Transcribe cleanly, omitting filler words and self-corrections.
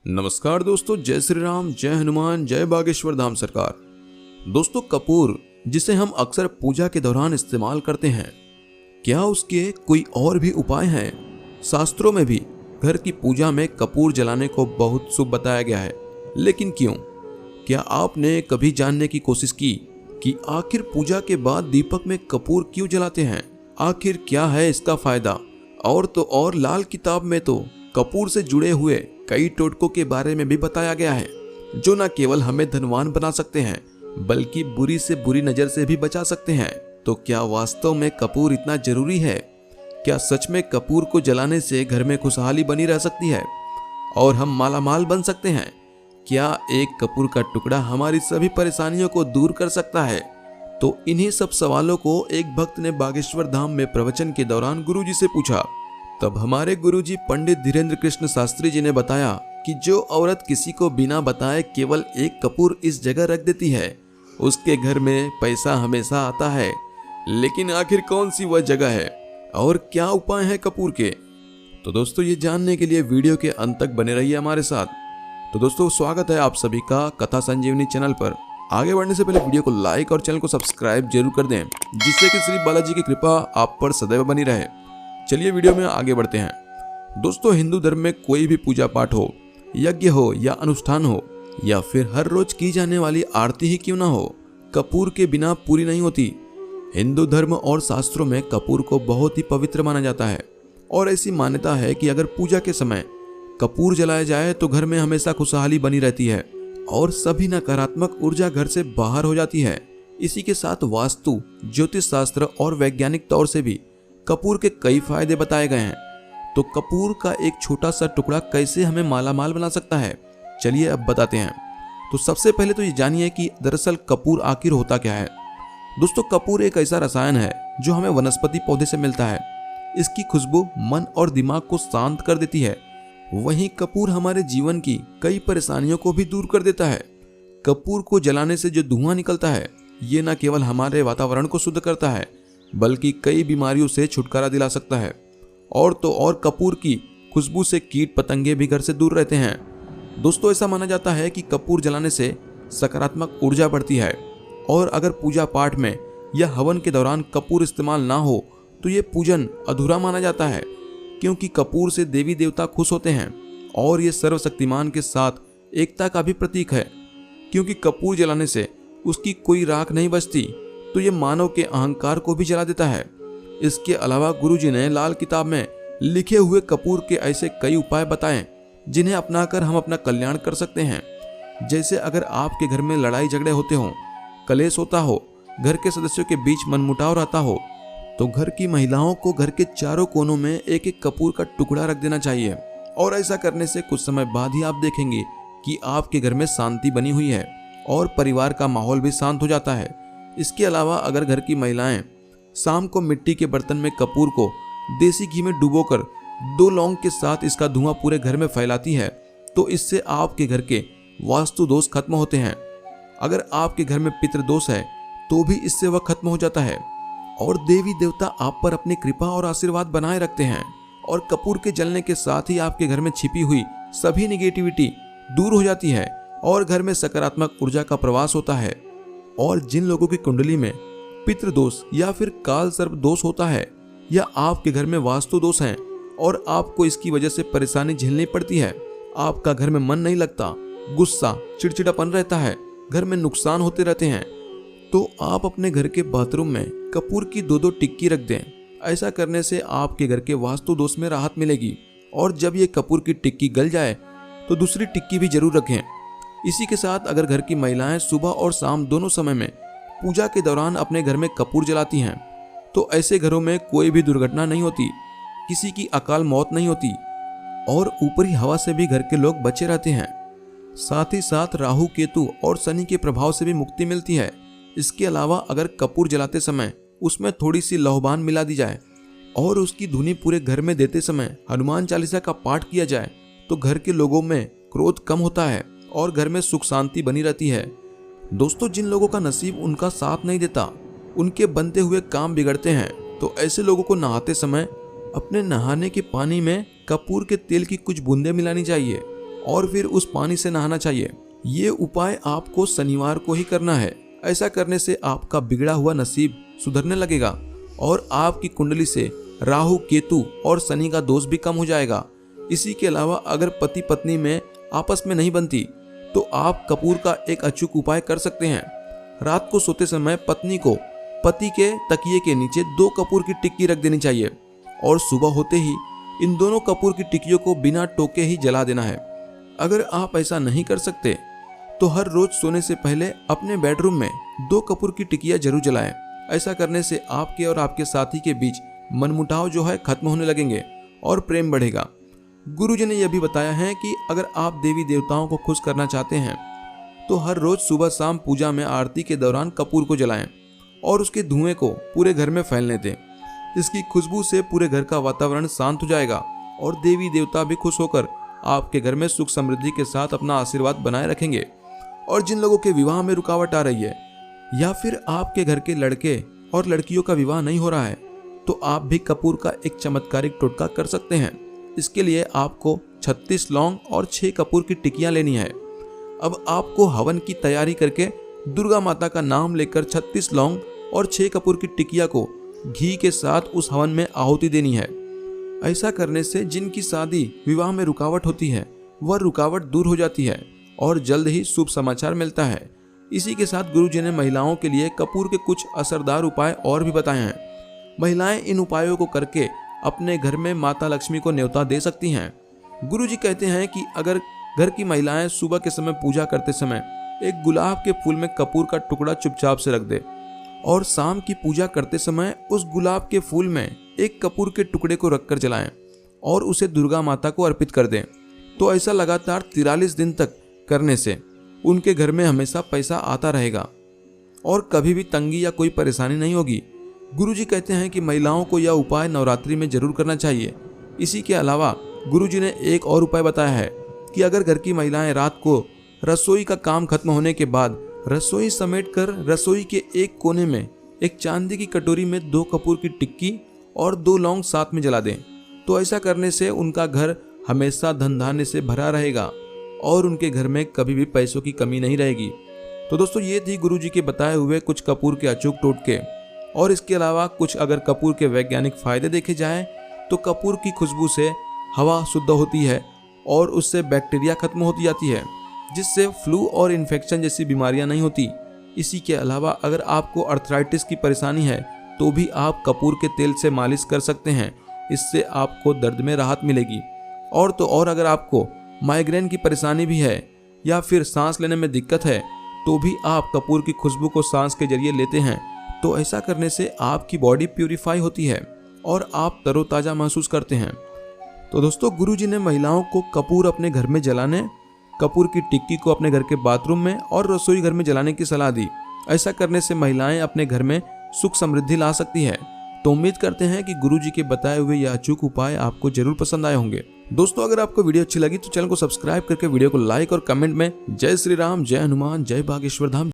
नमस्कार दोस्तों, जय श्री राम, जय हनुमान, जय बागेश्वर धाम सरकार। दोस्तों, कपूर जिसे हम अक्सर पूजा के दौरान इस्तेमाल करते हैं, क्या उसके कोई और भी उपाय हैं? शास्त्रों में भी घर की पूजा में कपूर जलाने को बहुत शुभ बताया गया है, लेकिन क्यों? क्या आपने कभी जानने की कोशिश की कि आखिर पूजा के बाद दीपक में कपूर क्यों जलाते हैं? आखिर क्या है इसका फायदा? और तो और लाल किताब में तो कपूर से जुड़े हुए कई टोटकों के बारे में भी बताया गया है, जो न केवल हमें धनवान बना सकते हैं बल्कि बुरी से बुरी नजर से भी बचा सकते हैं। तो क्या वास्तव में कपूर इतना जरूरी है? क्या सच में कपूर को जलाने से घर में खुशहाली बनी रह सकती है और हम मालामाल बन सकते हैं? क्या एक कपूर का टुकड़ा हमारी सभी परेशानियों को दूर कर सकता है? तो इन्हीं सब सवालों को एक भक्त ने बागेश्वर धाम में प्रवचन के दौरान गुरुजी से पूछा। तब हमारे गुरुजी पंडित धीरेन्द्र कृष्ण शास्त्री जी ने बताया कि जो औरत किसी को बिना बताए केवल एक कपूर इस जगह रख देती है, उसके घर में पैसा हमेशा आता है। लेकिन आखिर कौन सी वह जगह है और क्या उपाय है कपूर के? तो दोस्तों, ये जानने के लिए वीडियो के अंत तक बने रहिए हमारे साथ। तो दोस्तों, स्वागत है आप सभी का कथा संजीवनी चैनल पर। आगे बढ़ने से पहले वीडियो को लाइक और चैनल को सब्सक्राइब जरूर कर दें, जिससे कि श्री बालाजी की कृपा आप पर सदैव बनी रहे। चलिए वीडियो में आगे बढ़ते हैं। दोस्तों, हिंदू धर्म में कोई भी पूजा पाठ हो, यज्ञ हो या अनुष्ठान हो, या फिर हर रोज की जाने वाली आरती ही क्यों ना हो, कपूर के बिना पूरी नहीं होती। हिंदू धर्म और शास्त्रों में कपूर को बहुत ही पवित्र माना जाता है और ऐसी मान्यता है कि अगर पूजा के समय कपूर जलाया जाए तो घर में हमेशा खुशहाली बनी रहती है और सभी नकारात्मक ऊर्जा घर से बाहर हो जाती है। इसी के साथ वास्तु, ज्योतिष शास्त्र और वैज्ञानिक तौर से भी कपूर के कई फायदे बताए गए हैं। तो कपूर का एक छोटा सा टुकड़ा कैसे हमें मालामाल बना सकता है, चलिए अब बताते हैं। तो सबसे पहले तो ये जानिए कि दरअसल कपूर आखिर होता क्या है। दोस्तों, कपूर एक ऐसा रसायन है जो हमें वनस्पति पौधे से मिलता है। इसकी खुशबू मन और दिमाग को शांत कर देती है। वहीं कपूर हमारे जीवन की कई परेशानियों को भी दूर कर देता है। कपूर को जलाने से जो धुआं निकलता है, ये न केवल हमारे वातावरण को शुद्ध करता है बल्कि कई बीमारियों से छुटकारा दिला सकता है। और तो और कपूर की खुशबू से कीट पतंगे भी घर से दूर रहते हैं। दोस्तों, ऐसा माना जाता है कि कपूर जलाने से सकारात्मक ऊर्जा बढ़ती है और अगर पूजा पाठ में या हवन के दौरान कपूर इस्तेमाल ना हो तो ये पूजन अधूरा माना जाता है, क्योंकि कपूर से देवी देवता खुश होते हैं और ये सर्वशक्तिमान के साथ एकता का भी प्रतीक है। क्योंकि कपूर जलाने से उसकी कोई राख नहीं बचती, तो ये मानव के अहंकार को भी जला देता है। इसके अलावा गुरुजी ने लाल किताब में लिखे हुए कपूर के ऐसे कई उपाय बताए जिन्हें अपनाकर हम अपना कल्याण कर सकते हैं। जैसे अगर आपके घर में लड़ाई झगड़े होते हों, कलेश होता हो, घर के सदस्यों के बीच मनमुटाव रहता हो, तो घर की महिलाओं को घर के चारों कोनों में एक एक कपूर का टुकड़ा रख देना चाहिए। और ऐसा करने से कुछ समय बाद ही आप देखेंगे कि आपके घर में शांति बनी हुई है और परिवार का माहौल भी शांत हो जाता है। इसके अलावा अगर घर की महिलाएं शाम को मिट्टी के बर्तन में कपूर को देसी घी में डुबोकर 2 लौंग के साथ इसका धुआं पूरे घर में फैलाती है, तो इससे आपके घर के वास्तु दोष खत्म होते हैं। अगर आपके घर में पितृ दोष है तो भी इससे वह खत्म हो जाता है और देवी देवता आप पर अपनी कृपा और आशीर्वाद बनाए रखते हैं। और कपूर के जलने के साथ ही आपके घर में छिपी हुई सभी निगेटिविटी दूर हो जाती है और घर में सकारात्मक ऊर्जा का प्रवास होता है। और जिन लोगों की कुंडली में पितृदोष या फिर काल सर्प दोष होता है, या आपके घर में वास्तु दोष हैं और आपको इसकी वजह से परेशानी झेलनी पड़ती है, आपका घर में मन नहीं लगता, गुस्सा, चिड़चिड़ापन रहता है, घर में नुकसान होते रहते हैं, तो आप अपने घर के बाथरूम में कपूर की 2-2 टिक्की रख दें। ऐसा करने से आपके घर के वास्तु दोष में राहत मिलेगी। और जब ये कपूर की टिक्की गल जाए तो दूसरी टिक्की भी जरूर रखें। इसी के साथ अगर घर की महिलाएं सुबह और शाम दोनों समय में पूजा के दौरान अपने घर में कपूर जलाती हैं, तो ऐसे घरों में कोई भी दुर्घटना नहीं होती, किसी की अकाल मौत नहीं होती और ऊपरी हवा से भी घर के लोग बचे रहते हैं। साथ ही साथ राहु, केतु और शनि के प्रभाव से भी मुक्ति मिलती है। इसके अलावा अगर कपूर जलाते समय उसमें थोड़ी सी लौबान मिला दी जाए और उसकी धुनी पूरे घर में देते समय हनुमान चालीसा का पाठ किया जाए, तो घर के लोगों में क्रोध कम होता है और घर में सुख शांति बनी रहती है। दोस्तों, जिन लोगों का नसीब उनका साथ नहीं देता, उनके बनते हुए काम बिगड़ते हैं, तो ऐसे लोगों को नहाते समय अपने नहाने के पानी में कपूर के तेल की कुछ बूंदें मिलानी चाहिए और फिर उस पानी से नहाना चाहिए। ये उपाय आपको शनिवार को ही करना है। ऐसा करने से आपका बिगड़ा हुआ नसीब सुधरने लगेगा और आपकी कुंडली से राहु, केतु और शनि का दोष भी कम हो जाएगा। इसी के अलावा अगर पति पत्नी में आपस में नहीं बनती तो आप कपूर का एक अचूक उपाय कर सकते हैं। रात को सोते समय पत्नी को पति के तकिए के नीचे 2 कपूर की टिक्की रख देनी चाहिए और सुबह होते ही इन दोनों कपूर की टिक्कियों को बिना टोके ही जला देना है। अगर आप ऐसा नहीं कर सकते तो हर रोज सोने से पहले अपने बेडरूम में 2 कपूर की टिक्कियां जरूर जलाएं। ऐसा करने से आपके और आपके साथी के बीच मनमुटाव जो है खत्म होने लगेंगे और प्रेम बढ़ेगा। गुरुजी ने यह भी बताया है कि अगर आप देवी देवताओं को खुश करना चाहते हैं तो हर रोज सुबह शाम पूजा में आरती के दौरान कपूर को जलाएं और उसके धुएं को पूरे घर में फैलने दें। इसकी खुशबू से पूरे घर का वातावरण शांत हो जाएगा और देवी देवता भी खुश होकर आपके घर में सुख समृद्धि के साथ अपना आशीर्वाद बनाए रखेंगे। और जिन लोगों के विवाह में रुकावट आ रही है या फिर आपके घर के लड़के और लड़कियों का विवाह नहीं हो रहा है तो आप भी कपूर का एक चमत्कारिक टोटका कर सकते हैं। इसके लिए आपको 36 लौंग और 6 कपूर की टिक्कियां लेनी है। अब आपको हवन की तैयारी करके दुर्गा माता का नाम लेकर 36 लौंग और 6 कपूर की टिक्किया को घी के साथ उस हवन में आहुति देनी है। ऐसा करने से जिनकी शादी विवाह में रुकावट होती है वह रुकावट दूर हो जाती है और जल्द ही शुभ समाचार मिलता है। इसी के साथ गुरुजी ने महिलाओं के लिए कपूर के कुछ असरदार उपाय और भी बताए हैं। महिलाएं इन उपायों को करके अपने घर में माता लक्ष्मी को न्योता दे सकती हैं। गुरुजी कहते हैं कि अगर घर की महिलाएं सुबह के समय पूजा करते समय एक गुलाब के फूल में कपूर का टुकड़ा चुपचाप से रख दे और शाम की पूजा करते समय उस गुलाब के फूल में एक कपूर के टुकड़े को रखकर जलाएं और उसे दुर्गा माता को अर्पित कर दें तो ऐसा लगातार 43 दिन तक करने से उनके घर में हमेशा पैसा आता रहेगा और कभी भी तंगी या कोई परेशानी नहीं होगी। गुरुजी कहते हैं कि महिलाओं को यह उपाय नवरात्रि में जरूर करना चाहिए। इसी के अलावा गुरुजी ने एक और उपाय बताया है कि अगर घर की महिलाएं रात को रसोई का काम खत्म होने के बाद रसोई समेटकर रसोई के एक कोने में एक चांदी की कटोरी में 2 कपूर की टिक्की और 2 लौंग साथ में जला दें तो ऐसा करने से उनका घर हमेशा धन धान्य से भरा रहेगा और उनके घर में कभी भी पैसों की कमी नहीं रहेगी। तो दोस्तों ये थी गुरुजी के बताए हुए कुछ कपूर के अचूक टोटके। और इसके अलावा कुछ अगर कपूर के वैज्ञानिक फायदे देखे जाएं तो कपूर की खुशबू से हवा शुद्ध होती है और उससे बैक्टीरिया खत्म होती जाती है जिससे फ्लू और इन्फेक्शन जैसी बीमारियां नहीं होती। इसी के अलावा अगर आपको अर्थराइटिस की परेशानी है तो भी आप कपूर के तेल से मालिश कर सकते हैं। इससे आपको दर्द में राहत मिलेगी। और तो और अगर आपको माइग्रेन की परेशानी भी है या फिर सांस लेने में दिक्कत है तो भी आप कपूर की खुशबू को सांस के जरिए लेते हैं तो ऐसा करने से आपकी बॉडी प्यूरिफाई होती है और आप तरोताज़ा महसूस करते हैं। तो दोस्तों गुरुजी ने महिलाओं को कपूर अपने घर में जलाने, कपूर की टिक्की को अपने घर के बाथरूम में और रसोई घर में जलाने की सलाह दी। ऐसा करने से महिलाएं अपने घर में सुख समृद्धि ला सकती है। तो उम्मीद करते हैं कि गुरुजी के बताए हुए यह अचूक उपाय आपको जरूर पसंद आए होंगे। दोस्तों अगर आपको वीडियो अच्छी लगी तो चैनल को सब्सक्राइब करके वीडियो को लाइक और कमेंट में जय श्री राम, जय हनुमान, जय बागेश्वर धाम